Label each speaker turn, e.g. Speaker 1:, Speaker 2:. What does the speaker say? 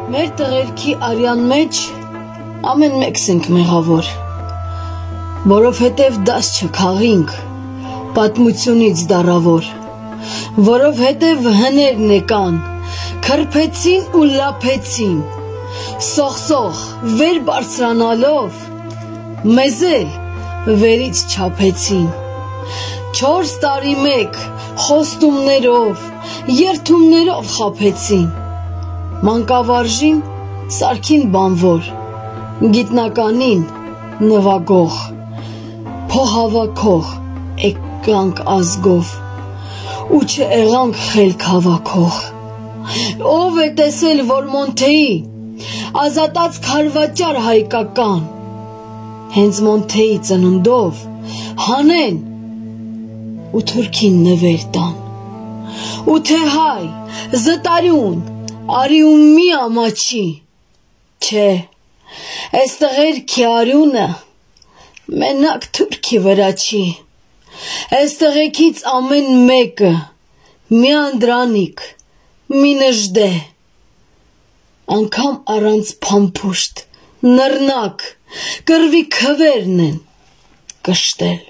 Speaker 1: Մեր տղերքի արյան մեջ ամեն մեկս ենք մեղավոր, որովհետև դաս չքաղինք պատմությունից դառավոր, որովհետև հներն եկան, քրփեցին ու լափեցին, սոխ-սոխ վեր բարձրանալով, մեզ էլ վերից չափեցին, 4 տարի մեկ խոստումներով, երդումներով խաբեցին, մանկավարժին սարքին բանվոր, գիտնականին նվագող, փողհավաքող եկանք ազգով, ու չեղանք խելք հավաքող, ով է տեսել, որ Մոնթեի ազատած քարվաճար հայկական, հենց Մոնթեի ծնունդով հանեն ու թուրքին նվեր տան, ու թե հայ, զտարյուն, արի ու մի ամաչի, չէ, այս տղերքի արյունը մենակ թուրքի վրա չի, այս տղեկից ամեն մեկը մի անդրանիկ, մի նժդե, անգամ առանց փամփուշտ, նռնակ, կռվի քվերն են կշտել։